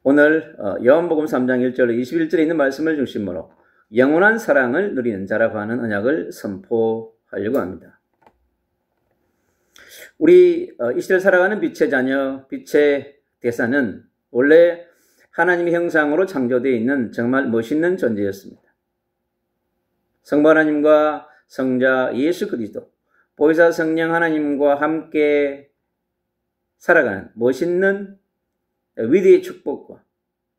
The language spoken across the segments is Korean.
오늘 요한복음 3장 1절 21절에 있는 말씀을 중심으로 영원한 사랑을 누리는 자라고 하는 언약을 선포하려고 합니다. 우리 이 시대를 살아가는 빛의 자녀, 빛의 대사는 원래 하나님의 형상으로 창조되어 있는 정말 멋있는 존재였습니다. 성부 하나님과 성자 예수 그리스도, 보혜사 성령 하나님과 함께 살아가는 멋있는 위대의 축복과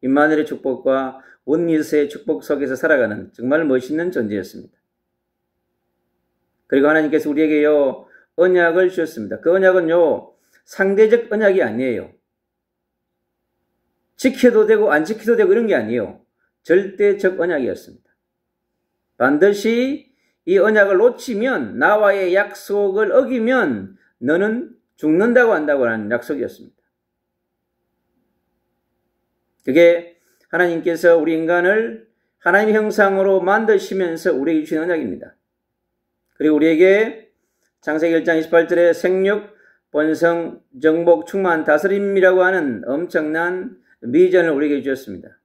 임마누엘의 축복과 원리스의 축복 속에서 살아가는 정말 멋있는 존재였습니다. 그리고 하나님께서 우리에게요 언약을 주셨습니다. 그 언약은요 상대적 언약이 아니에요. 지켜도 되고 안 지켜도 되고 이런 게 아니에요. 절대적 언약이었습니다. 반드시 이 언약을 놓치면, 나와의 약속을 어기면 너는 죽는다고 한다고 하는 약속이었습니다. 그게 하나님께서 우리 인간을 하나님의 형상으로 만드시면서 우리에게 주신 언약입니다. 그리고 우리에게 창세기 1장 28절에 생육, 번성, 정복, 충만, 다스림이라고 하는 엄청난 비전을 우리에게 주셨습니다.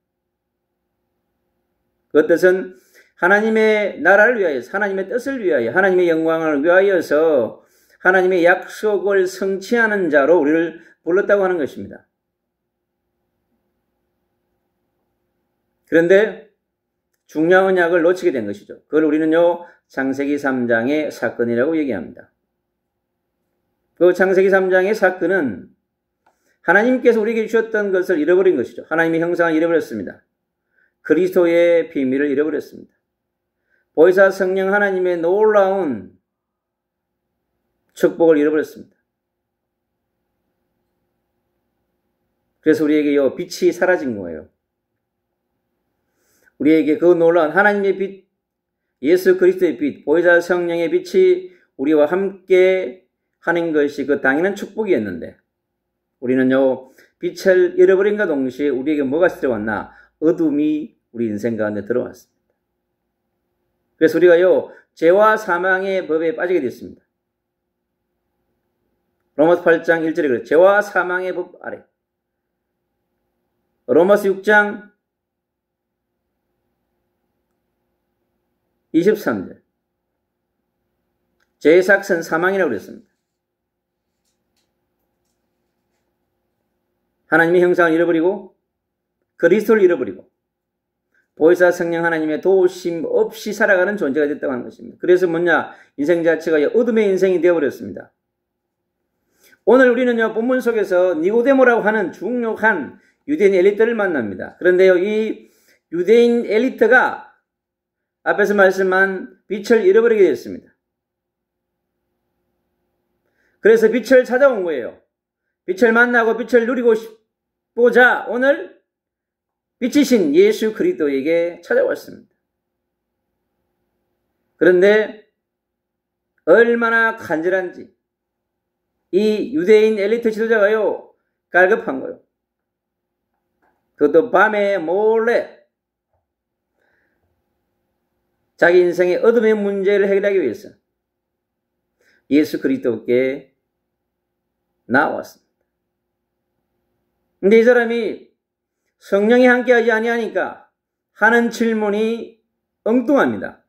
그 뜻은 하나님의 나라를 위하여서, 하나님의 뜻을 위하여, 하나님의 영광을 위하여서 하나님의 약속을 성취하는 자로 우리를 불렀다고 하는 것입니다. 그런데 중요한 언약을 놓치게 된 것이죠. 그걸 우리는요 창세기 3장의 사건이라고 얘기합니다. 그 창세기 3장의 사건은 하나님께서 우리에게 주셨던 것을 잃어버린 것이죠. 하나님의 형상을 잃어버렸습니다. 그리스도의 비밀을 잃어버렸습니다. 보혜사 성령 하나님의 놀라운 축복을 잃어버렸습니다. 그래서 우리에게요 빛이 사라진 거예요. 우리에게 그 놀라운 하나님의 빛, 예수 그리스도의 빛, 보혜사 성령의 빛이 우리와 함께 하는 것이 그 당연한 축복이었는데, 우리는요 빛을 잃어버린과 동시에 우리에게 뭐가 들어왔나? 어둠이 우리 인생 가운데 들어왔습니다. 그래서 우리가요 죄와 사망의 법에 빠지게 됐습니다. 로마서 8장 1절에 그래요. 죄와 사망의 법 아래. 로마서 6장 23절. 죄의 삭은 사망이라고 그랬습니다. 하나님의 형상을 잃어버리고 그리스도를 잃어버리고 보혜사 성령 하나님의 도우심 없이 살아가는 존재가 됐다고 하는 것입니다. 그래서 뭐냐? 인생 자체가 어둠의 인생이 되어버렸습니다. 오늘 우리는요 본문 속에서 니고데모라고 하는 중요한 유대인 엘리트를 만납니다. 그런데요 이 유대인 엘리트가 앞에서 말씀한 빛을 잃어버리게 됐습니다. 그래서 빛을 찾아온 거예요. 빛을 만나고 빛을 누리고 싶고자 오늘 빛이신 예수 그리스도에게 찾아왔습니다. 그런데 얼마나 간절한지 이 유대인 엘리트 지도자가요 갈급한 거예요. 그것도 밤에 몰래 자기 인생의 어둠의 문제를 해결하기 위해서 예수 그리스도께 나왔습니다. 근데 이 사람이 성령이 함께하지 아니하니까 하는 질문이 엉뚱합니다.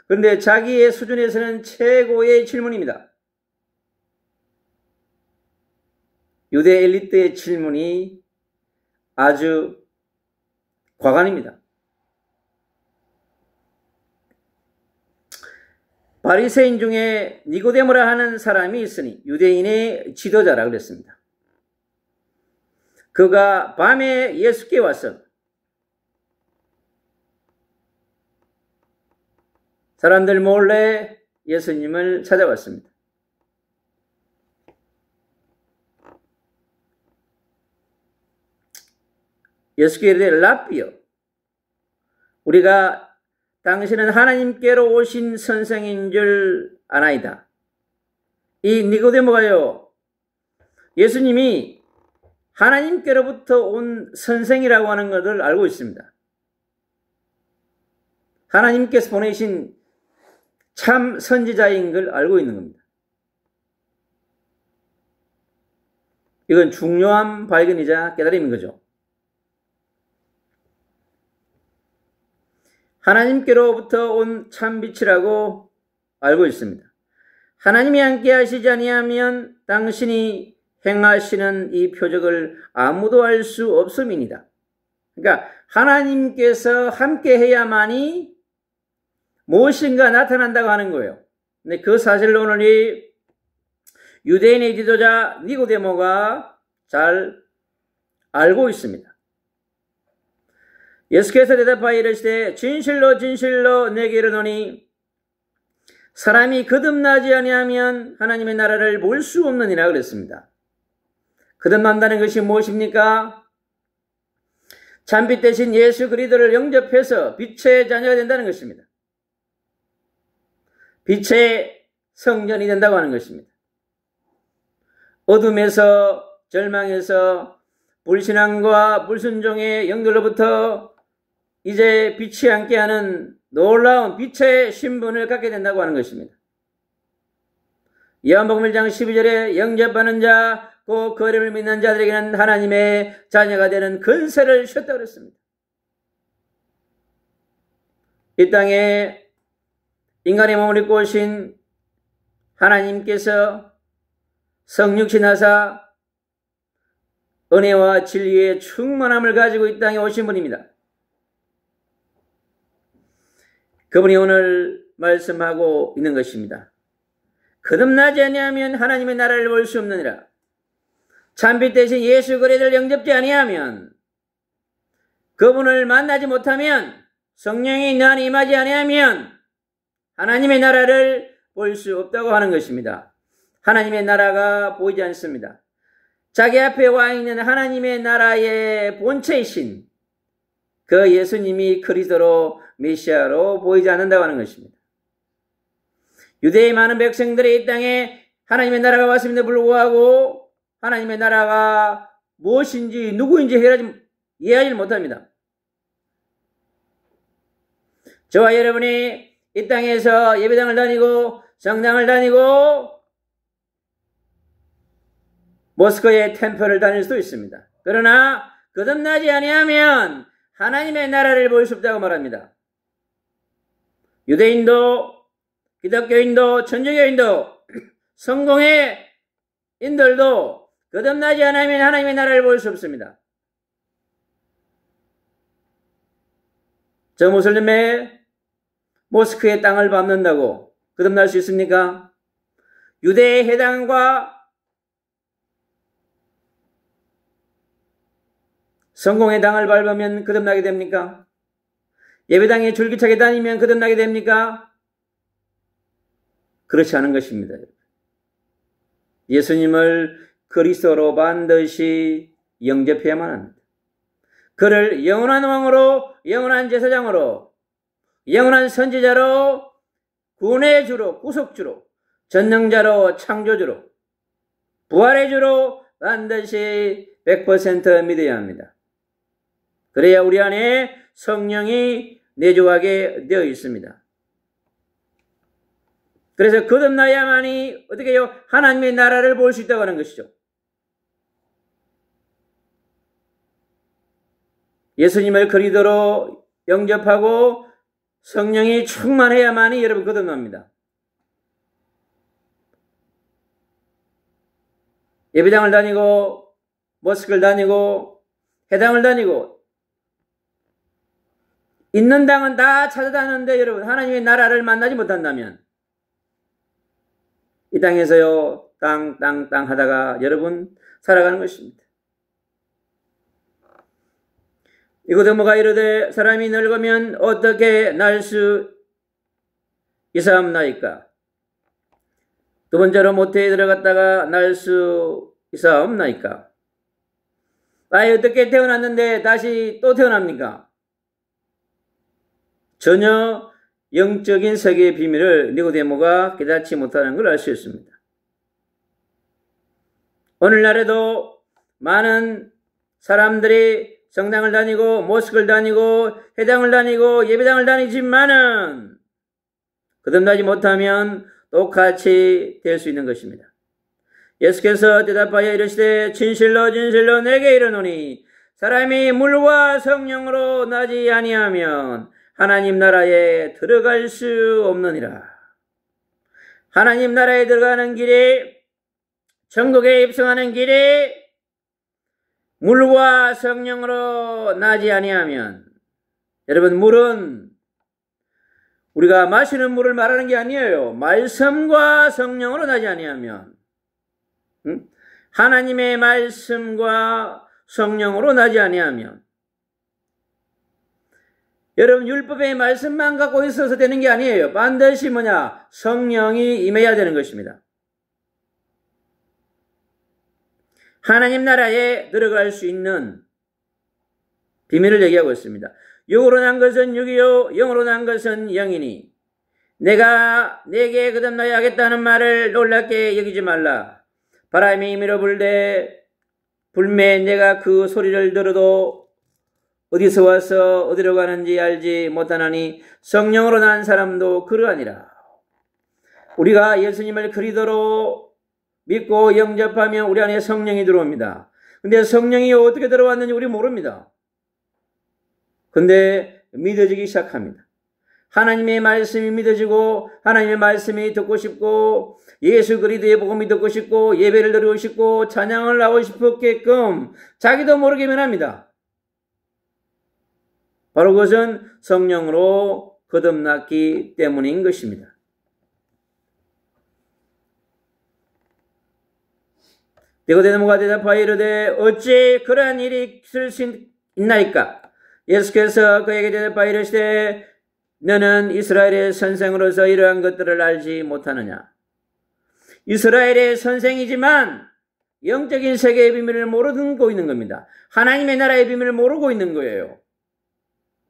그런데 자기의 수준에서는 최고의 질문입니다. 유대 엘리트의 질문이 아주 과관입니다. 바리새인 중에 니고데모라 하는 사람이 있으니 유대인의 지도자라 그랬습니다. 그가 밤에 예수께 와서 사람들 몰래 예수님을 찾아왔습니다. 예수께 이르되 랍비여, 우리가 당신은 하나님께로 오신 선생인 줄 아나이다. 이 니고데모가요 예수님이 하나님께로부터 온 선생이라고 하는 것을 알고 있습니다. 하나님께서 보내신 참 선지자인 걸 알고 있는 겁니다. 이건 중요한 발견이자 깨달음인 거죠. 하나님께로부터 온 참빛이라고 알고 있습니다. 하나님이 함께 하시지 아니하면 당신이 행하시는 이 표적을 아무도 알 수 없음이니이다. 그러니까 하나님께서 함께 해야만이 무엇인가 나타난다고 하는 거예요. 근데 그 사실을 오늘 이 유대인의 지도자 니고데모가 잘 알고 있습니다. 예수께서 대답하여 이르시되 진실로 진실로 내게 이르노니 사람이 거듭나지 아니하면 하나님의 나라를 볼 수 없느니라 그랬습니다. 거듭난다는 것이 무엇입니까? 참빛 대신 예수 그리스도를 영접해서 빛의 자녀가 된다는 것입니다. 빛의 성전이 된다고 하는 것입니다. 어둠에서 절망에서 불신앙과 불순종의 영들로부터 이제 빛이 함께하는 놀라운 빛의 신분을 갖게 된다고 하는 것입니다. 요한복음 1장 12절에 영접하는 자, 그 이름을 믿는 자들에게는 하나님의 자녀가 되는 권세를 주셨다고 그랬습니다. 이 땅에 인간의 몸을 입고 오신 하나님께서 성육신하사 은혜와 진리의 충만함을 가지고 이 땅에 오신 분입니다. 그분이 오늘 말씀하고 있는 것입니다. 거듭나지 아니하면 하나님의 나라를 볼 수 없느니라. 참빛 대신 예수 그리스도를 영접지 아니하면, 그분을 만나지 못하면, 성령이 내 안에 임하지 아니하면 하나님의 나라를 볼 수 없다고 하는 것입니다. 하나님의 나라가 보이지 않습니다. 자기 앞에 와 있는 하나님의 나라의 본체이신 그 예수님이 그리스도로 메시아로 보이지 않는다고 하는 것입니다. 유대의 많은 백성들이 이 땅에 하나님의 나라가 왔음에도 불구하고 하나님의 나라가 무엇인지 누구인지 이해하지 못합니다. 저와 여러분이 이 땅에서 예배당을 다니고 성당을 다니고 모스크의 템플을 다닐 수도 있습니다. 그러나 거듭나지 아니하면 하나님의 나라를 볼 수 없다고 말합니다. 유대인도 기독교인도 천주교인도 성공의 인들도 거듭나지 않으면 하나님의 나라를 볼 수 없습니다. 저 무슬림의 모스크의 땅을 밟는다고 거듭날 수 있습니까? 유대의 해당과 성공의 당을 밟으면 거듭나게 됩니까? 예배당에 줄기차게 다니면 거듭나게 됩니까? 그렇지 않은 것입니다. 예수님을 그리스도로 반드시 영접해야만 합니다. 그를 영원한 왕으로, 영원한 제사장으로, 영원한 선지자로, 구원의 주로, 구속주로, 전능자로, 창조주로, 부활의 주로 반드시 100% 믿어야 합니다. 그래야 우리 안에 성령이 내주하게 되어 있습니다. 그래서 거듭나야만이 어떻게 해요? 하나님의 나라를 볼 수 있다고 하는 것이죠. 예수님을 그리스도로 영접하고 성령이 충만해야만이 여러분 거듭납니다. 예배당을 다니고 모스크를 다니고 회당을 다니고 있는 당은 다 찾아다니는데 여러분 하나님의 나라를 만나지 못한다면 이 땅에서요 땅 하다가 여러분 살아가는 것입니다. 니고데모가 이르되 사람이 늙으면 어떻게 날 수 있사옵나이까? 두 번째로 모태에 들어갔다가 날 수 있사옵나이까? 어떻게 태어났는데 다시 또 태어납니까? 전혀 영적인 세계의 비밀을 니고데모가 깨닫지 못하는 걸 알 수 있습니다. 오늘날에도 많은 사람들이 성당을 다니고 모스크를 다니고 회당을 다니고 예배당을 다니지만은 거듭나지 못하면 똑같이 될 수 있는 것입니다. 예수께서 대답하여 이르시되 진실로 진실로 내게 이르노니 사람이 물과 성령으로 나지 아니하면 하나님 나라에 들어갈 수 없느니라. 하나님 나라에 들어가는 길이, 천국에 입성하는 길이 물과 성령으로 나지 아니하면, 여러분, 물은 우리가 마시는 물을 말하는 게 아니에요. 말씀과 성령으로 나지 아니하면, 하나님의 말씀과 성령으로 나지 아니하면, 여러분, 율법의 말씀만 갖고 있어서 되는 게 아니에요. 반드시 뭐냐? 성령이 임해야 되는 것입니다. 하나님 나라에 들어갈 수 있는 비밀을 얘기하고 있습니다. 육으로 난 것은 육이요 영으로 난 것은 영이니 내가 내게 거듭나야 하겠다는 말을 놀랍게 여기지 말라. 바람이 밀어불되 불매 내가 그 소리를 들어도 어디서 와서 어디로 가는지 알지 못하나니 성령으로 난 사람도 그러하니라. 우리가 예수님을 그리스도로 믿고 영접하면 우리 안에 성령이 들어옵니다. 근데 성령이 어떻게 들어왔는지 우리 모릅니다. 근데 믿어지기 시작합니다. 하나님의 말씀이 믿어지고 하나님의 말씀이 듣고 싶고 예수 그리스도의 복음이 듣고 싶고 예배를 드리고 싶고 찬양을 하고 싶었게끔 자기도 모르게 변합니다. 바로 그것은 성령으로 거듭났기 때문인 것입니다. 니고데모가 대답하여 이르되 어찌 그러한 일이 있을 수 있나이까? 예수께서 그에게 대답하여 이르시되 너는 이스라엘의 선생으로서 이러한 것들을 알지 못하느냐? 이스라엘의 선생이지만 영적인 세계의 비밀을 모르고 있는 겁니다. 하나님의 나라의 비밀을 모르고 있는 거예요.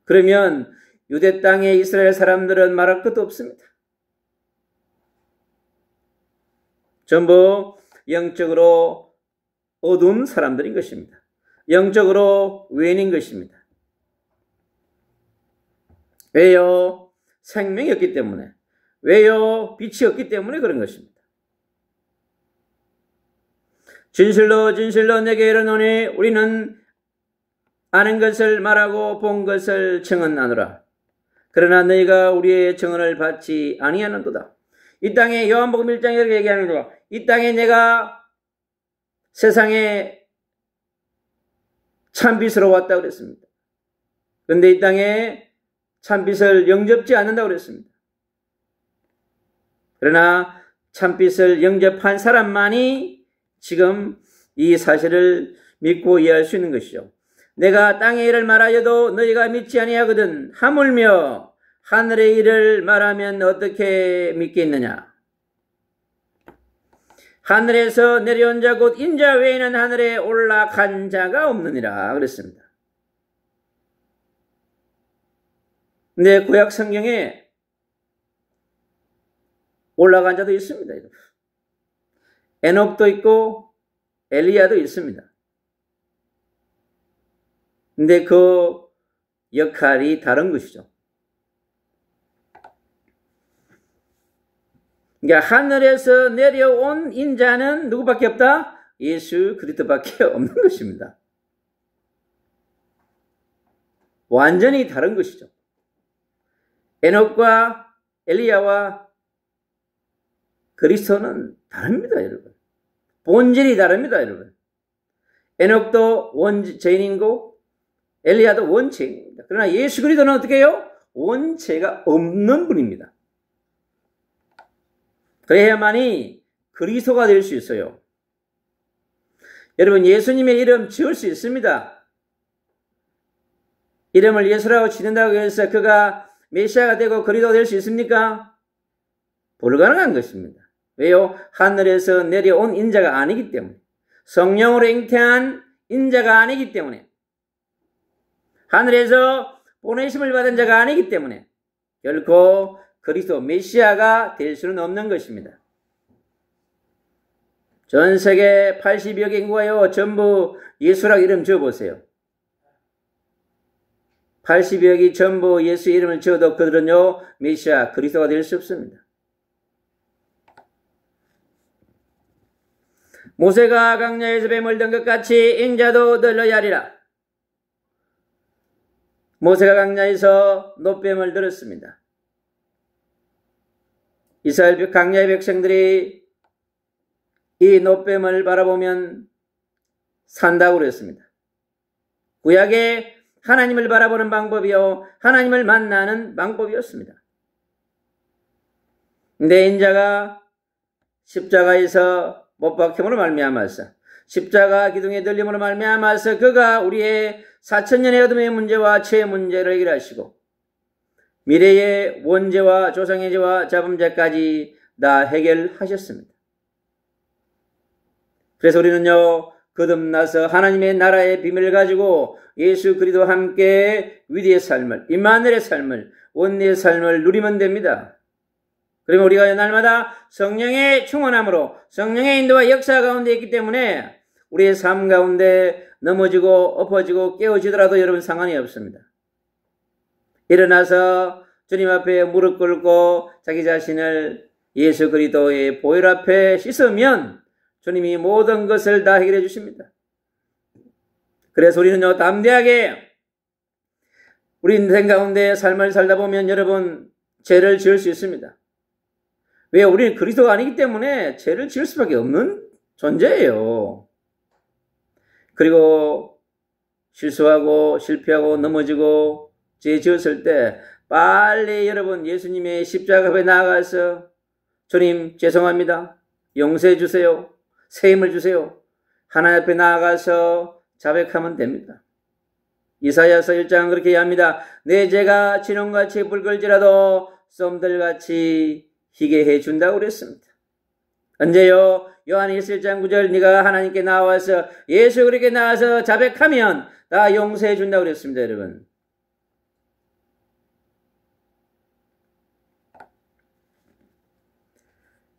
그러면 유대 땅의 이스라엘 사람들은 말할 것도 없습니다. 전부 영적으로 어두운 사람들인 것입니다. 영적으로 외인인 것입니다. 왜요? 생명이 없기 때문에. 왜요? 빛이 없기 때문에 그런 것입니다. 진실로 진실로 내게 이르노니 우리는 아는 것을 말하고 본 것을 증언하노라. 그러나 너희가 우리의 증언을 받지 아니하는도다. 이 땅에 요한복음 1장에 이렇게 얘기하는 거야. 이 땅에 내가 세상에 참빛으로 왔다고 그랬습니다. 그런데 이 땅에 참빛을 영접지 않는다고 그랬습니다. 그러나 참빛을 영접한 사람만이 지금 이 사실을 믿고 이해할 수 있는 것이죠. 내가 땅의 일을 말하여도 너희가 믿지 아니하거든 하물며 하늘의 일을 말하면 어떻게 믿겠느냐? 하늘에서 내려온 자 곧 인자 외에는 하늘에 올라간 자가 없느니라 그랬습니다. 근데 구약 성경에 올라간 자도 있습니다. 에녹도 있고 엘리야도 있습니다. 근데 그 역할이 다른 것이죠. 그러니까 하늘에서 내려온 인자는 누구밖에 없다? 예수 그리스도밖에 없는 것입니다. 완전히 다른 것이죠. 에녹과 엘리야와 그리스도는 다릅니다, 여러분. 본질이 다릅니다, 여러분. 에녹도 원죄인이고 엘리야도 원죄인입니다. 그러나 예수 그리스도는 어떻게 해요? 원죄가 없는 분입니다. 그래야만이 그리스도가 될 수 있어요. 여러분, 예수님의 이름 지을 수 있습니다. 이름을 예수라고 지는다고 해서 그가 메시아가 되고 그리스도가 될 수 있습니까? 불가능한 것입니다. 왜요? 하늘에서 내려온 인자가 아니기 때문에. 성령으로 잉태한 인자가 아니기 때문에. 하늘에서 보내심을 받은 자가 아니기 때문에 결코 그리스도 메시아가 될 수는 없는 것입니다. 전 세계 80여 개 인구가요 전부 예수라고 이름 지어보세요. 80여기 전부 예수 이름을 지어도 그들은요 메시아 그리스도가 될 수 없습니다. 모세가 강야에서 뱀을 든 것 같이 인자도 들러야 하리라. 모세가 광야에서 노뱀을 들었습니다. 이스라엘 광야의 백성들이 이 노뱀을 바라보면 산다고 그랬습니다. 구약에 하나님을 바라보는 방법이요, 하나님을 만나는 방법이었습니다. 근데 인자가 십자가에서 못 박힘으로 말미암아서, 십자가 기둥에 들림으로 말미암아서 그가 우리의 4,000년의 어둠의 문제와 죄의 문제를 해결하시고 미래의 원죄와 조상의 죄와 자범죄까지 다 해결하셨습니다. 그래서 우리는요, 거듭나서 하나님의 나라의 비밀을 가지고 예수 그리스도와 함께 위대의 삶을, 임마누엘의 삶을, 원리의 삶을 누리면 됩니다. 그러면 우리가 날마다 성령의 충만함으로 성령의 인도와 역사 가운데 있기 때문에 우리의 삶 가운데 넘어지고 엎어지고 깨어지더라도 여러분 상관이 없습니다. 일어나서 주님 앞에 무릎 꿇고 자기 자신을 예수 그리스도의 보혈 앞에 씻으면 주님이 모든 것을 다 해결해 주십니다. 그래서 우리는요, 담대하게 우리 인생 가운데 삶을 살다 보면 여러분 죄를 지을 수 있습니다. 왜? 우리는 그리스도가 아니기 때문에 죄를 지을 수밖에 없는 존재예요. 그리고 실수하고 실패하고 넘어지고 죄 지었을 때 빨리 여러분 예수님의 십자가 앞에 나아가서 주님 죄송합니다. 용서해 주세요. 새 힘을 주세요. 하나님 앞에 나아가서 자백하면 됩니다. 이사야서 1장은 그렇게 이야기합니다. 내 죄가 진홍같이 붉을지라도 솜들같이 희게 해준다고 그랬습니다. 언제요? 요한일서 1장 9절 네가 하나님께 나와서 예수 그리스도께 나와서 자백하면 다 용서해 준다고 그랬습니다. 여러분.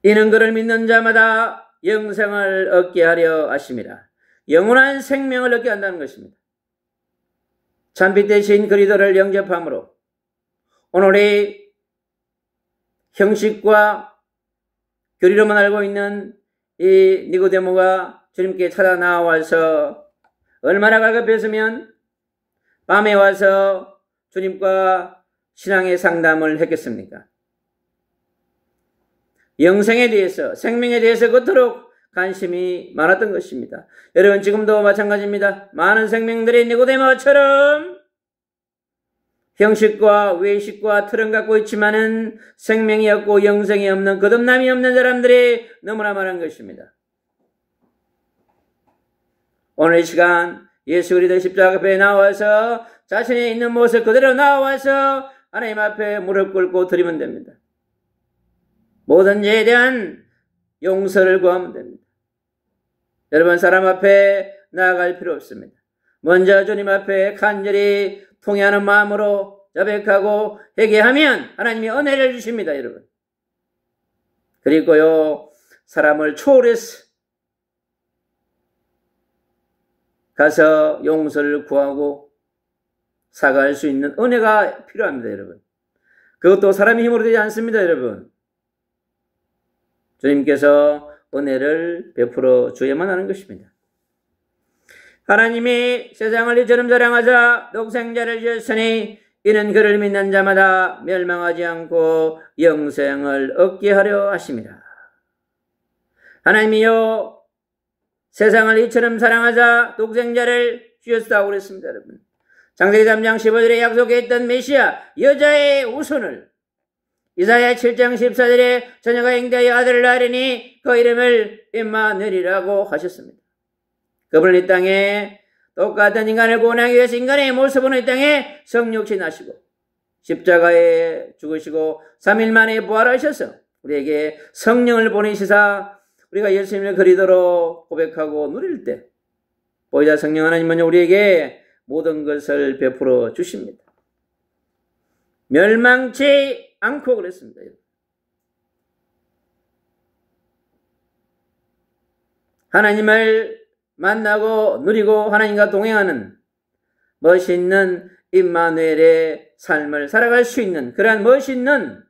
이는 그를 믿는 자마다 영생을 얻게 하려 하심이라. 영원한 생명을 얻게 한다는 것입니다. 참빛 대신 그리스도를 영접함으로 오늘의 형식과 교리로만 알고 있는 이 니고데모가 주님께 찾아 나와서 얼마나 갈급했으면 밤에 와서 주님과 신앙의 상담을 했겠습니까? 영생에 대해서, 생명에 대해서 그토록 관심이 많았던 것입니다. 여러분 지금도 마찬가지입니다. 많은 생명들이 니고데모처럼 형식과 외식과 틀은 갖고 있지만은 생명이 없고 영생이 없는 거듭남이 없는 사람들이 너무나 많은 것입니다. 오늘 이 시간 예수 그리스도 십자가 앞에 나와서 자신이 있는 모습 그대로 나와서 하나님 앞에 무릎 꿇고 드리면 됩니다. 모든 죄에 대한 용서를 구하면 됩니다. 여러분 사람 앞에 나아갈 필요 없습니다. 먼저 주님 앞에 간절히 통회하는 마음으로 자백하고 회개하면 하나님이 은혜를 주십니다. 여러분. 그리고요 사람을 초월해서 가서 용서를 구하고 사과할 수 있는 은혜가 필요합니다. 여러분. 그것도 사람의 힘으로 되지 않습니다. 여러분. 주님께서 은혜를 베풀어 주야만 하는 것입니다. 하나님이 세상을 이처럼 사랑하사 독생자를 주셨으니 이는 그를 믿는 자마다 멸망하지 않고 영생을 얻게 하려 하심이라. 하나님이요 세상을 이처럼 사랑하사 독생자를 주셨다고 그랬습니다. 여러분. 창세기 3장 15절에 약속했던 메시아 여자의 후손을 이사야 7장 14절에 처녀가 잉태하여 아들을 낳으리니 그 이름을 임마누엘이라고 하셨습니다. 그분은 이 땅에 똑같은 인간을 구원하기 위해서 인간의 모습으로 이 땅에 성육신 하시고 십자가에 죽으시고 3일 만에 부활하셔서 우리에게 성령을 보내시사 우리가 예수님을 그리스도로 고백하고 누릴 때 보혜사 성령 하나님은 우리에게 모든 것을 베풀어 주십니다. 멸망치 않고 그랬습니다. 하나님을 만나고 누리고 하나님과 동행하는 멋있는 임마누엘의 삶을 살아갈 수 있는 그러한 멋있는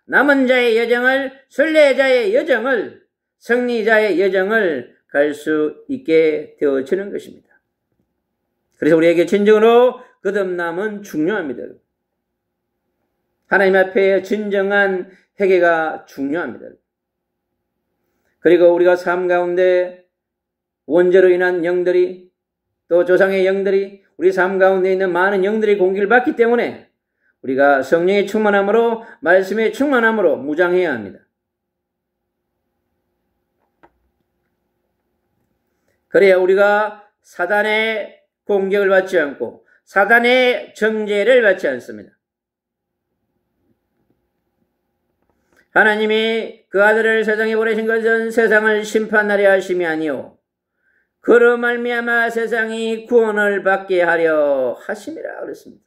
남은 자의 여정을 순례자의 여정을 승리자의 여정을 갈 수 있게 되어지는 것입니다. 그래서 우리에게 진정으로 거듭남은 중요합니다. 하나님 앞에 진정한 회개가 중요합니다. 그리고 우리가 삶 가운데 원죄로 인한 영들이, 또 조상의 영들이, 우리 삶 가운데 있는 많은 영들이 공격을 받기 때문에 우리가 성령의 충만함으로, 말씀의 충만함으로 무장해야 합니다. 그래야 우리가 사단의 공격을 받지 않고 사단의 정죄를 받지 않습니다. 하나님이 그 아들을 세상에 보내신 것은 세상을 심판하려 하심이 아니요 그로 말미암아 세상이 구원을 받게 하려 하심이라 그랬습니다.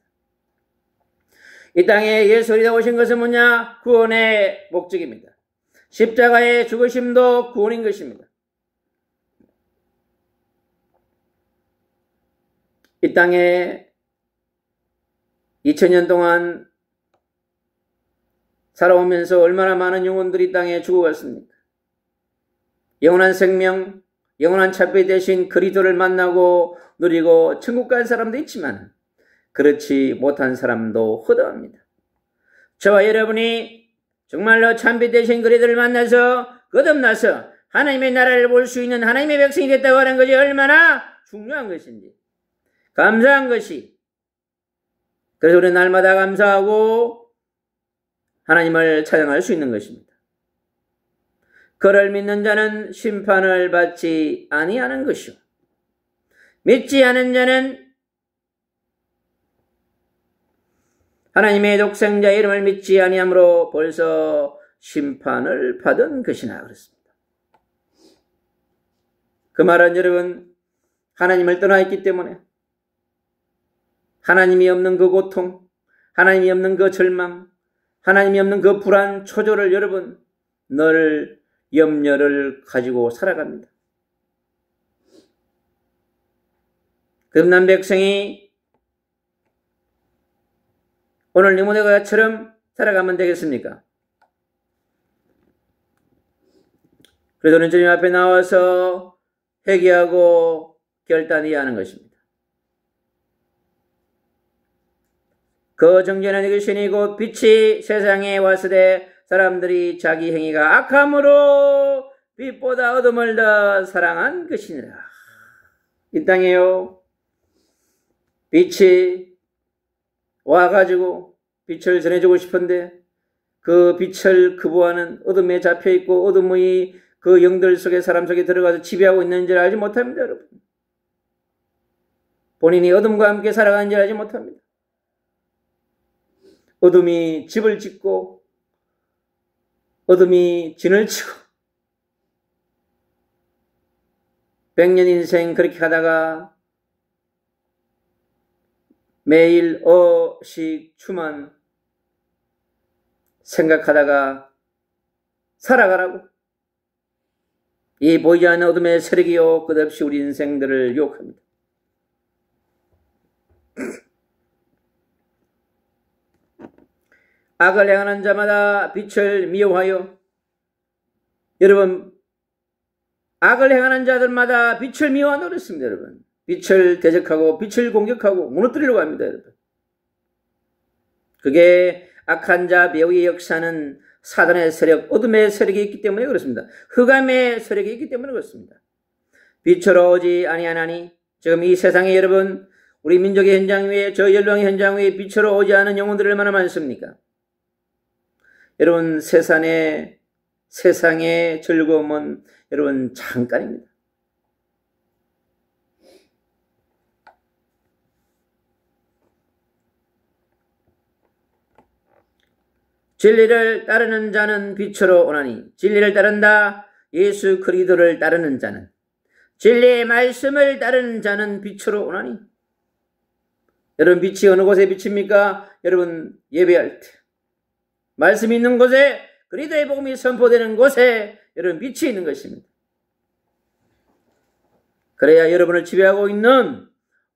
이 땅에 예수 그리스도가 오신 것은 뭐냐? 구원의 목적입니다. 십자가의 죽으심도 구원인 것입니다. 이 땅에 2000년 동안 살아오면서 얼마나 많은 영혼들이 땅에 죽어갔습니까? 영원한 생명, 영원한 참배 대신 그리스도를 만나고 누리고 천국 간 사람도 있지만 그렇지 못한 사람도 허다합니다. 저와 여러분이 정말로 참배 대신 그리스도를 만나서 거듭나서 하나님의 나라를 볼 수 있는 하나님의 백성이 됐다고 하는 것이 얼마나 중요한 것인지, 감사한 것이. 그래서 우리는 날마다 감사하고 하나님을 찬양할 수 있는 것입니다. 그를 믿는 자는 심판을 받지 아니하는 것이요 믿지 않은 자는 하나님의 독생자의 이름을 믿지 아니함으로 벌써 심판을 받은 것이나 그렇습니다. 그 말은 여러분, 하나님을 떠나 있기 때문에 하나님이 없는 그 고통, 하나님이 없는 그 절망, 하나님이 없는 그 불안, 초조를 여러분 늘 염려를 가지고 살아갑니다. 거듭난 백성이 오늘 니고데모처럼 살아가면 되겠습니까? 그래도 주님 앞에 나와서 회개하고 결단해야 하는 것입니다. 그 정죄는 이것이니 곧 빛이 세상에 왔으되 사람들이 자기 행위가 악함으로 빛보다 어둠을 더 사랑한 것이니라. 이 땅에요, 빛이 와가지고 빛을 전해주고 싶은데 그 빛을 거부하는, 어둠에 잡혀있고 어둠의 그 영들 속에, 사람 속에 들어가서 지배하고 있는 줄 알지 못합니다. 여러분, 본인이 어둠과 함께 살아가는 줄 알지 못합니다. 어둠이 집을 짓고 어둠이 진을 치고 100년 인생 그렇게 하다가 매일 어식추만 생각하다가 살아가라고 이 보이지 않는 어둠의 세력이요 끝없이 우리 인생들을 유혹합니다. 악을 행하는 자마다 빛을 미워하여, 여러분, 악을 행하는 자들마다 빛을 미워한다고 그랬습니다. 여러분, 빛을 대적하고 빛을 공격하고 무너뜨리려고 합니다. 여러분, 그게 악한 자 배후의 역사는 사단의 세력, 어둠의 세력이 있기 때문에 그렇습니다. 흑암의 세력이 있기 때문에 그렇습니다. 빛으로 오지 아니하나니, 지금 이 세상에 여러분, 우리 민족의 현장 위에, 저 연령의 현장 위에 빛으로 오지 않은 영혼들이 얼마나 많습니까? 여러분, 세상의 즐거움은 여러분 잠깐입니다. 진리를 따르는 자는 빛으로 오나니, 진리를 따른다, 예수 그리스도를 따르는 자는, 진리의 말씀을 따르는 자는 빛으로 오나니. 여러분, 빛이 어느 곳에 비칩니까? 여러분, 예배할 때 말씀이 있는 곳에, 그리스도의 복음이 선포되는 곳에 여러분 빛이 있는 것입니다. 그래야 여러분을 지배하고 있는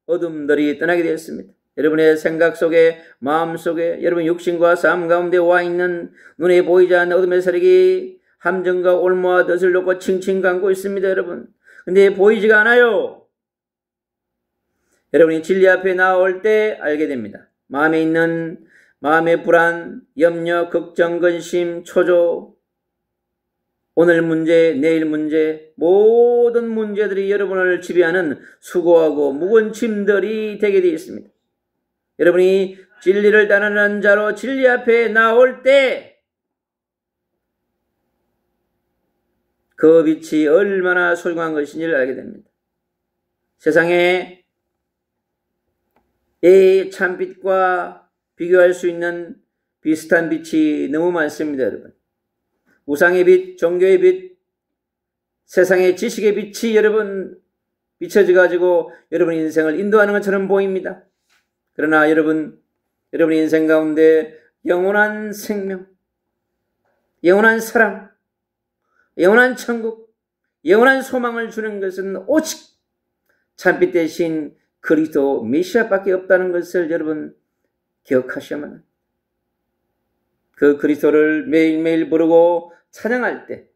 어둠들이 떠나게 되었습니다. 여러분의 생각 속에, 마음 속에, 여러분 육신과 삶 가운데 와 있는 눈에 보이지 않는 어둠의 세력이 함정과 올무와 덫을 놓고 칭칭 감고 있습니다. 여러분, 근데 보이지가 않아요. 여러분이 진리 앞에 나올 때 알게 됩니다. 마음에 있는 마음의 불안, 염려, 걱정, 근심, 초조, 오늘 문제, 내일 문제, 모든 문제들이 여러분을 지배하는 수고하고 무거운 짐들이 되게 되어 있습니다. 여러분이 진리를 따르는 자로 진리 앞에 나올 때 그 빛이 얼마나 소중한 것인지를 알게 됩니다. 세상에 이 참빛과 비교할 수 있는 비슷한 빛이 너무 많습니다, 여러분. 우상의 빛, 종교의 빛, 세상의 지식의 빛이 여러분 비춰져가지고 여러분 인생을 인도하는 것처럼 보입니다. 그러나 여러분의 인생 가운데 영원한 생명, 영원한 사랑, 영원한 천국, 영원한 소망을 주는 것은 오직 참빛 대신 그리스도 메시아밖에 없다는 것을 여러분 기억하셔야만 합니다. 그 그리스도를 매일매일 부르고 찬양할 때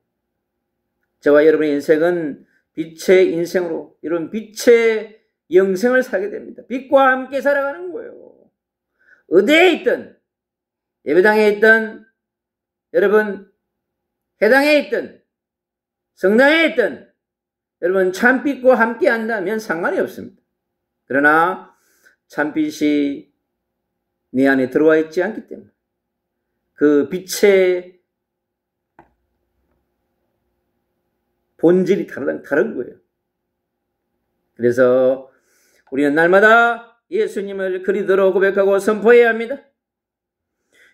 저와 여러분의 인생은 빛의 인생으로 이런 빛의 영생을 살게 됩니다. 빛과 함께 살아가는 거예요. 어디에 있든 예배당에 있든 여러분 회당에 있든 성당에 있든 여러분 참빛과 함께 한다면 상관이 없습니다. 그러나 참빛이 내 안에 들어와 있지 않기 때문에 그 빛의 본질이 다른 거예요. 그래서 우리는 날마다 예수님을 그리스도로 고백하고 선포해야 합니다.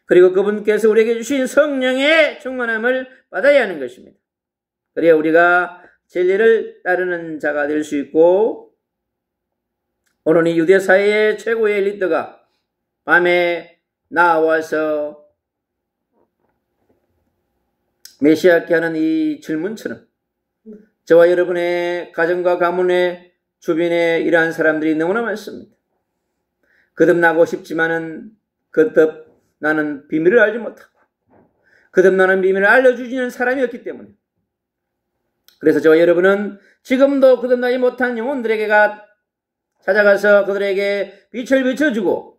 그리고 그분께서 우리에게 주신 성령의 충만함을 받아야 하는 것입니다. 그래야 우리가 진리를 따르는 자가 될 수 있고 오늘 이 유대 사회의 최고의 리더가 밤에 나와서 메시아께 하는 이 질문처럼 저와 여러분의 가정과 가문의 주변에 이러한 사람들이 너무나 많습니다. 거듭나고 싶지만은 나는 비밀을 알지 못하고 거듭나는 비밀을 알려주지는 사람이 없기 때문에 그래서 저와 여러분은 지금도 거듭나지 못한 영혼들에게 찾아가서 그들에게 빛을 비춰주고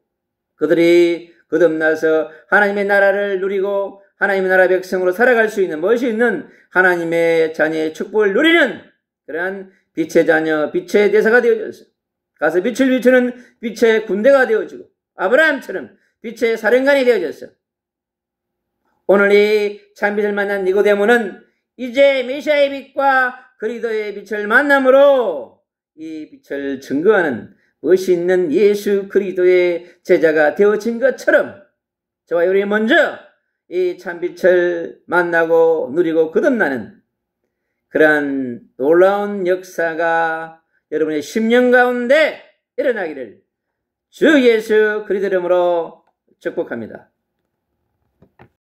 그들이 거듭나서 하나님의 나라를 누리고 하나님의 나라 백성으로 살아갈 수 있는 멋이 있는 하나님의 자녀의 축복을 누리는 그러한 빛의 자녀, 빛의 대사가 되어져서 가서 빛을 비추는 빛의 군대가 되어지고 아브라함처럼 빛의 사령관이 되어졌어. 오늘 이 참빛을 만난 니고데모는 이제 메시아의 빛과 그리스도의 빛을 만남으로 이 빛을 증거하는 멋이 있는 예수 그리스도의 제자가 되어진 것처럼 저와 여러분이 먼저 이 참빛을 만나고 누리고 거듭나는 그러한 놀라운 역사가 여러분의 심령 가운데 일어나기를 주 예수 그리스도 이름으로 축복합니다.